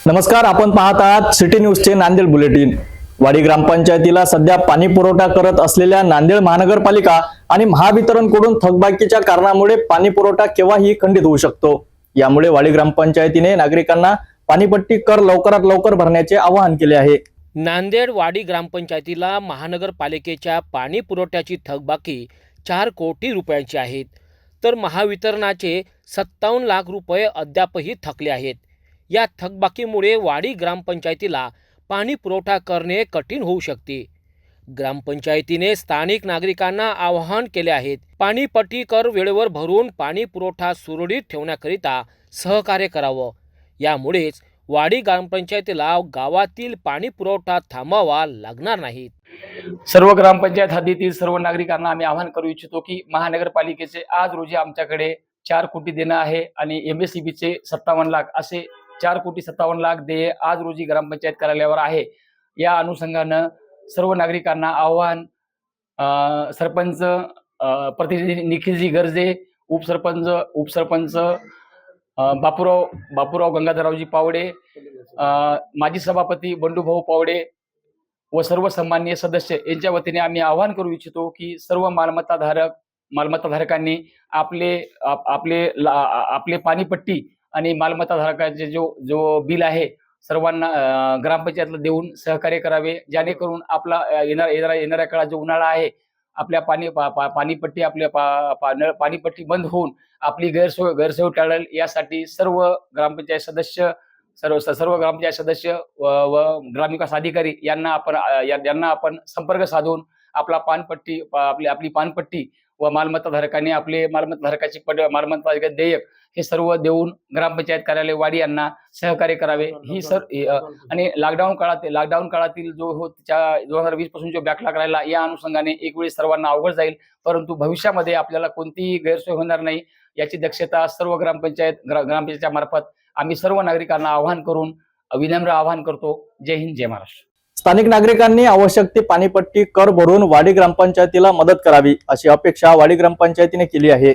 नमस्कार, आपण पाहत आहात सिटी न्यूजचे नांदेड बुलेटिन। वाडी ग्रामपंचायतीला सध्या पाणी पुरवठा करत असलेल्या नांदेड महानगरपालिका आणि महावितरणकडून थकबाकीच्या कारणामुळे पाणी पुरवठा केव्हाही खंडित होऊ शकतो। यामुळे वाडी ग्रामपंचायतीने नागरिकांना पाणीपट्टी कर लवकरात लवकर भरण्याचे आवाहन केले आहे। नांदेड वाडी ग्रामपंचायतीला महानगरपालिकेच्या पाणी पुरवठ्याची थकबाकी 4 कोटी रुपयांची आहेत, तर महावितरणाचे 57 लाख रुपये अद्यापही थकले आहेत। या थकबाकीमुळे वाडी ग्रामपंचायतीला पाणी पुरवठा करणे कठीण होऊ शकते। ग्रामपंचायतीने स्थानिक नागरिकांना आवाहन केले आहे, पाणीपट्टी कर वेळेवर भरून पाणी पुरवठा सुरळीत ठेवण्याकरिता सहकार्य करावं। यामुळेच वाडी ग्रामपंचायतीला गावातील पाणी पुरवठा थांबवावा लागणार नाही। सर्व ग्रामपंचायत हद्दीतील सर्व नागरिकांना आम्ही आवाहन करू इच्छितो की महानगरपालिकेचे आज रोजी आमच्याकडे 4 कोटी देणं आहे आणि MSEBचे 57 लाख असे 4 कोटी 57 लाख देय आज रोजी ग्रामपंचायत कार्यालयावर आहे। या अनुषंगानं सर्व नागरिकांना आव्हान, सरपंच प्रतिनिधी निखिलजी गर्जे, उपसरपंच बापूराव गंगाधररावजी पावडे, माजी सभापती बंडूभाऊ पावडे व सर्व सन्माननीय सदस्य यांच्या वतीने आम्ही आवाहन करू इच्छितो की सर्व मालमत्ताधारकांनी आपले पाणीपट्टी आणि मालमत्ताधारकांचे जो बिल आहे सर्वांना ग्रामपंचायतला देऊन सहकार्य करावे, जेणेकरून आपला येणाऱ्या काळात जो उन्हाळा आहे आपल्या पाणीपट्टी पाणीपट्टी बंद होऊन आपली गैरसोय टाळेल। यासाठी सर्व ग्रामपंचायत सदस्य व ग्रामविकास अधिकारी यांना आपण संपर्क साधून आपला आपली पानपट्टी व मालमत्ताधारकांनी आपले मालमत्ता देयक हे सर्व देऊन ग्रामपंचायत कार्यालय वाडी यांना सहकार्य करावे। ही आणि लॉकडाऊन काळातील जो 2020 पासून जो बॅकलॉग राहिला, या अनुषंगाने एक वेळी सर्वांना अवघड जाईल, परंतु भविष्यामध्ये आपल्याला कोणतीही गैरसोय होणार नाही याची दक्षता सर्व ग्रामपंचायतच्या मार्फत आम्ही सर्व नागरिकांना आवाहन करून विनम्र आवाहन करतो। जय हिंद, जय महाराष्ट्र। स्थानिक नागरिकांनी आवश्यक ती पाणीपट्टी कर भरून वाडी ग्रामपंचायतीला मदत करावी, अशी अपेक्षा वाडी ग्रामपंचायतीने केली आहे।